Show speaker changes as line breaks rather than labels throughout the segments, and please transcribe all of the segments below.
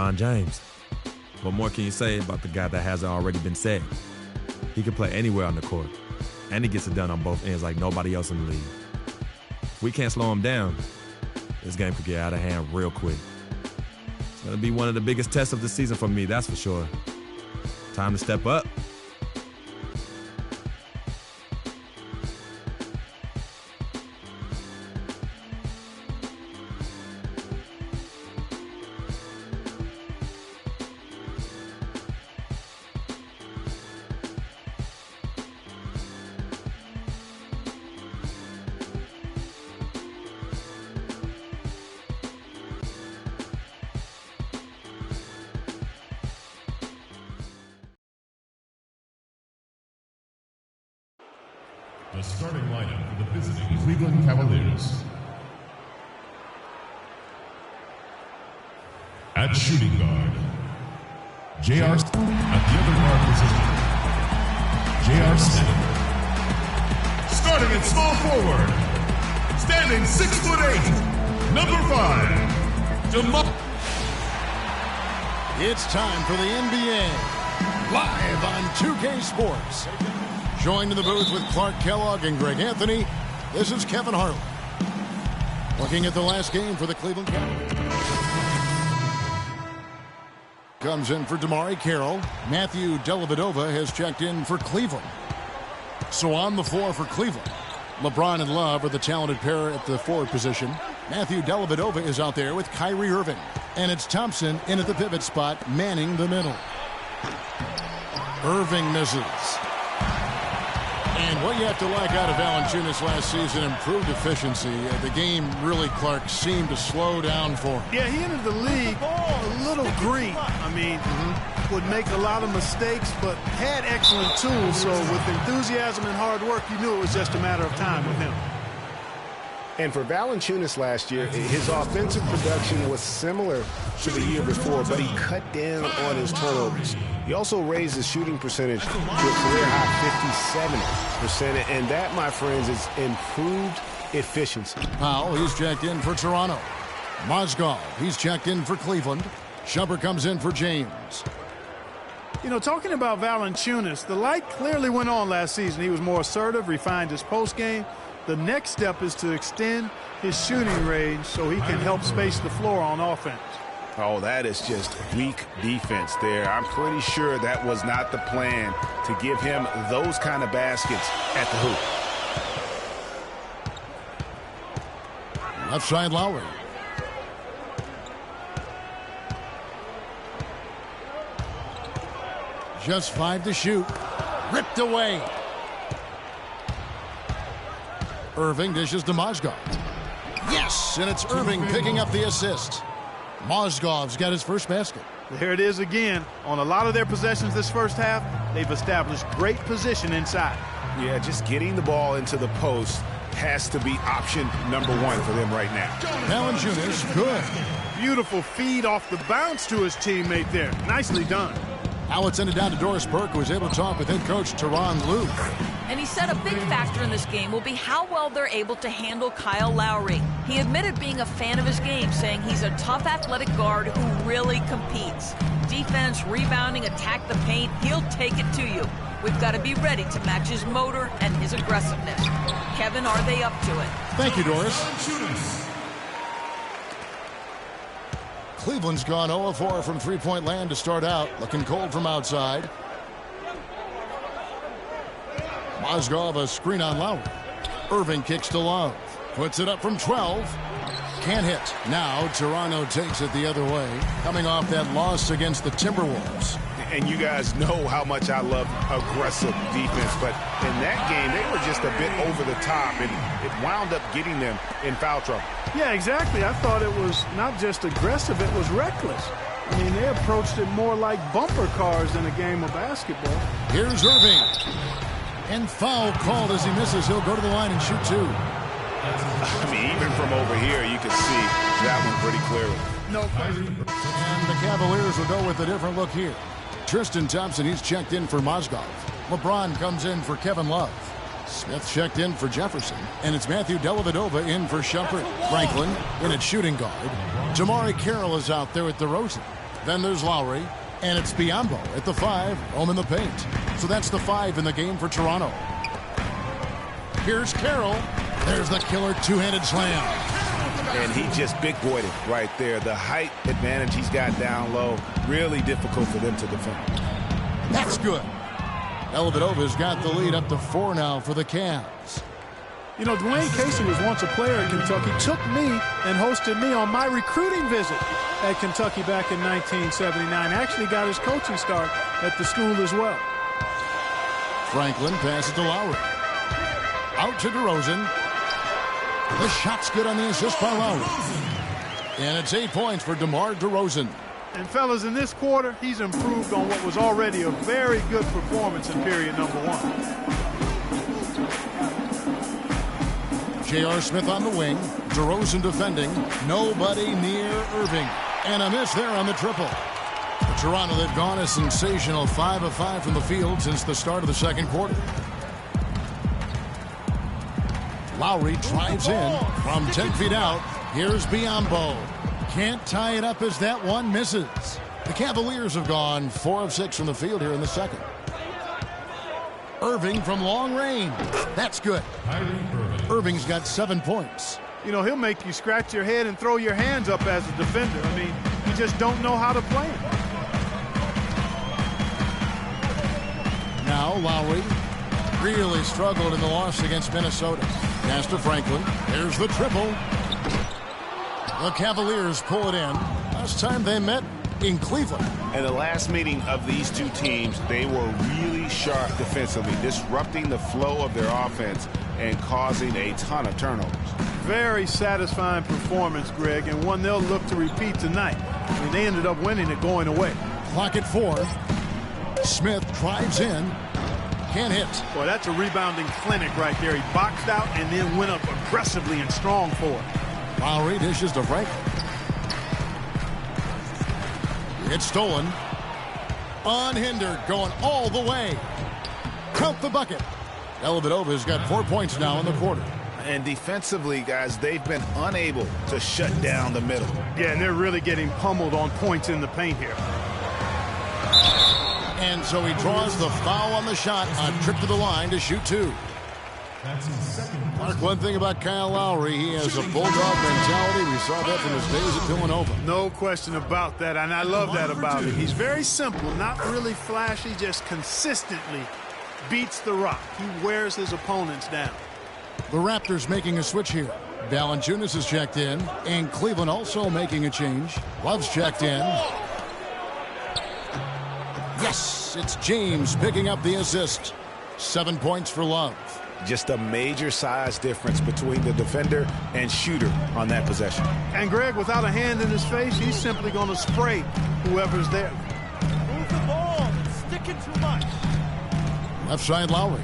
LeBron James. What more can you say about the guy that hasn't already been said? He can play anywhere on the court, and he gets it done on both ends like nobody else in the league. If we can't slow him down, this game could get out of hand real quick. It's going to be one of the biggest tests of the season for me, that's for sure. Time to step up.
The starting lineup for the visiting Cleveland Cavaliers. At shooting guard, J.R. At the other guard position, J.R. Smith. Starting at small forward, standing 6'8", number 5,
It's time for the NBA, live on 2K Sports. Joined in the booth with Clark Kellogg and Greg Anthony, this is Kevin Harlan. Looking at the last game for the Cleveland Cavaliers. Comes in for DeMarre Carroll. Matthew Dellavedova has checked in for Cleveland. So on the floor for Cleveland, LeBron and Love are the talented pair at the forward position. Matthew Dellavedova is out there with Kyrie Irving. And it's Thompson in at the pivot spot, manning the middle. Irving misses. And what you have to like out of Valanciunas last season, improved efficiency. The game really, Clark, seemed to slow down for him.
Yeah, he entered the league a little green. I mean, would make a lot of mistakes, but had excellent tools. So with enthusiasm and hard work, you knew it was just a matter of time with him.
And for Valanciunas last year, his offensive production was similar to the year before, but he cut down on his turnovers. He also raised his shooting percentage to a career high 57%, and that, my friends, is improved efficiency.
Powell, he's checked in for Toronto. Mozgov, he's checked in for Cleveland. Shumpert comes in for James.
You know, talking about Valanciunas, the light clearly went on last season. He was more assertive, refined his post game. The next step is to extend his shooting range so he can help space the floor on offense.
Oh, that is just weak defense there. I'm pretty sure that was not the plan to give him those kind of baskets at the hoop.
Left side Lowry. Just 5 to shoot. Ripped away. Irving dishes to Mozgov. Yes, and it's Irving picking up the assist. Mozgov's got his first basket.
There it is again. On a lot of their possessions this first half, they've established great position inside.
Yeah, just getting the ball into the post has to be option number 1 for them right now.
Valanciunas, good.
Beautiful feed off the bounce to his teammate there. Nicely done.
Now it's ended down to Doris Burke, who was able to talk with head coach Tyronn Lue.
And he said a big factor in this game will be how well they're able to handle Kyle Lowry. He admitted being a fan of his game, saying he's a tough athletic guard who really competes. Defense, rebounding, attack the paint, he'll take it to you. We've got to be ready to match his motor and his aggressiveness. Kevin, are they up to it?
Thank you, Doris. Cleveland's gone 0-4 from three-point land to start out. Looking cold from outside. Mozgov, a screen on Lowry. Irving kicks to Love. Puts it up from 12. Can't hit. Now Toronto takes it the other way, coming off that loss against the Timberwolves.
And you guys know how much I love aggressive defense, but in that game, they were just a bit over the top, and it wound up getting them in foul trouble.
Yeah, exactly. I thought it was not just aggressive, it was reckless. I mean, they approached it more like bumper cars than a game of basketball.
Here's Irving. And foul called as he misses. He'll go to the line and shoot 2.
I mean, even from over here, you can see that one pretty clearly.
Nope.
And the Cavaliers will go with a different look here. Tristan Thompson, he's checked in for Mozgov. LeBron comes in for Kevin Love. Smith checked in for Jefferson. And it's Matthew Dellavedova in for Shumpert. Franklin in at shooting guard. DeMarre Carroll is out there at DeRozan. Then there's Lowry. And it's Biyombo at the 5, home in the paint. So that's the 5 in the game for Toronto. Here's Carroll. There's the killer two-handed slam.
And he just big-boyed it right there. The height advantage he's got down low, really difficult for them to defend.
That's good. Dellavedova's got the lead up to 4 now for the Cavs.
You know, Dwayne Casey was once a player at Kentucky, took me and hosted me on my recruiting visit at Kentucky back in 1979. Actually got his coaching start at the school as well.
Franklin passes to Lowry. Out to DeRozan. The shot's good on the assist by Lowry. And it's 8 points for DeMar DeRozan.
And fellas, in this quarter, he's improved on what was already a very good performance in period number 1.
J.R. Smith on the wing. DeRozan defending. Nobody near Irving. And a miss there on the triple. For Toronto, they've gone a sensational 5 of 5 from the field since the start of the second quarter. Lowry drives in from 10 feet out. Here's Biyombo. Can't tie it up as that one misses. The Cavaliers have gone 4 of 6 from the field here in the second. Irving from long range. That's good. Irving's got 7 points.
You know, he'll make you scratch your head and throw your hands up as a defender. I mean, you just don't know how to play him.
Now Lowry really struggled in the loss against Minnesota. Pass to Franklin. There's the triple. The Cavaliers pull it in. Last time they met in Cleveland.
And the last meeting of these two teams, they were really sharp defensively, disrupting the flow of their offense and causing a ton of turnovers.
Very satisfying performance, Greg, and one they'll look to repeat tonight. I mean, they ended up winning it going away.
Clock at 4. Smith drives in. Can't hit.
Boy, that's a rebounding clinic right there. He boxed out and then went up aggressively and strong for it.
Lowry dishes to Franklin. It's stolen. Unhindered, going all the way. Count the bucket. Dellavedova's got 4 points now in the quarter.
And defensively, guys, they've been unable to shut down the middle.
Yeah, and they're really getting pummeled on points in the paint here.
And so he draws the foul on the shot on trip to the line to shoot 2. Mark, one thing about Kyle Lowry, he has a bulldog mentality. We saw that from his days at Villanova.
No question about that, and I love that about him. He's very simple, not really flashy, just consistently beats the rock. He wears his opponents down.
The Raptors making a switch here. Valanciunas is checked in, and Cleveland also making a change. Love's checked in. Yes, it's James picking up the assist. 7 points for Love.
Just a major size difference between the defender and shooter on that possession.
And Greg, without a hand in his face, he's simply going to spray whoever's there.
Move the ball. It's sticking too much.
Left side Lowry.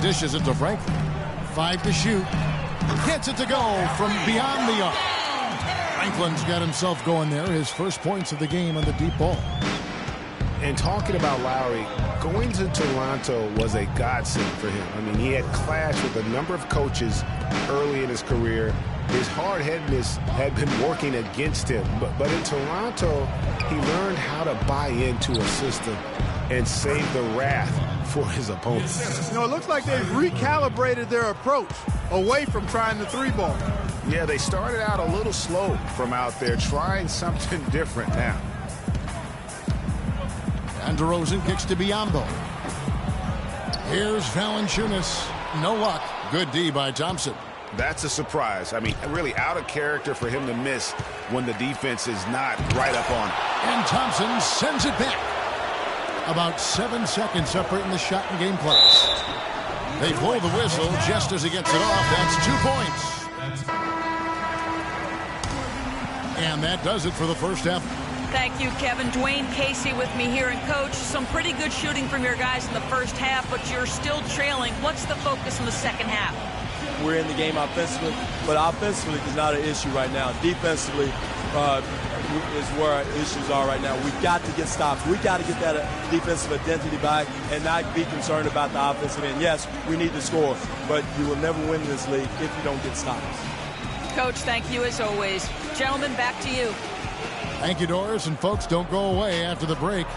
Dishes it to Franklin. 5 to shoot. Gets it to go from beyond the arc. Franklin's got himself going there. His first points of the game on the deep ball.
And talking about Lowry, going to Toronto was a godsend for him. I mean, he had clashed with a number of coaches early in his career. His hard-headedness had been working against him. But in Toronto, he learned how to buy into a system and save the wrath for his opponents.
You know, it looks like they've recalibrated their approach away from trying the 3-ball.
Yeah, they started out a little slow from out there, trying something different now.
And DeRozan kicks to Biyombo. Here's Valanciunas. No luck. Good D by Thompson.
That's a surprise. I mean, really out of character for him to miss when the defense is not right up on it.
And Thompson sends it back. About 7 seconds separating the shot and game clocks. They blow the whistle just as he gets it off. That's 2 points. And that does it for the first half.
Thank you, Kevin. Dwayne Casey with me here. And, Coach, some pretty good shooting from your guys in the first half, but you're still trailing. What's the focus in the second half?
We're in the game offensively, but offensively is not an issue right now. Defensively is where our issues are right now. We've got to get stops. We've got to get that defensive identity back and not be concerned about the offensive end. Yes, we need to score, but you will never win this league if you don't get stops.
Coach. Thank you as always. Gentlemen, back to you.
Thank you, Doris. And folks, don't go away after the break.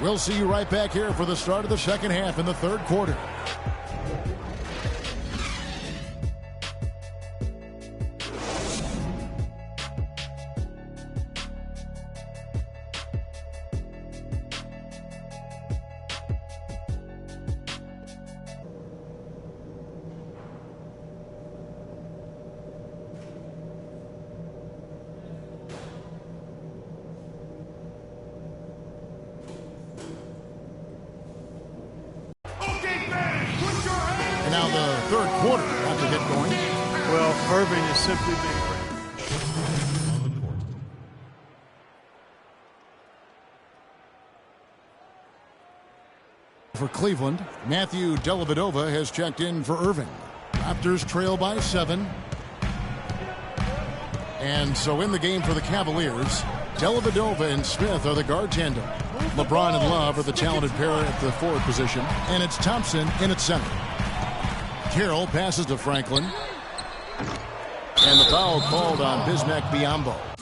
We'll see you right back here for the start of the second half in the third quarter. And now the third quarter about to get going.
Well, Irving has simply been great.
For Cleveland, Matthew Dellavedova has checked in for Irving. Raptors trail by 7. And so in the game for the Cavaliers, Dellavedova and Smith are the guard tandem. LeBron and Love are the talented pair at the forward position. And it's Thompson in at center. Carroll passes to Franklin. And the foul called on Bismack Biyombo.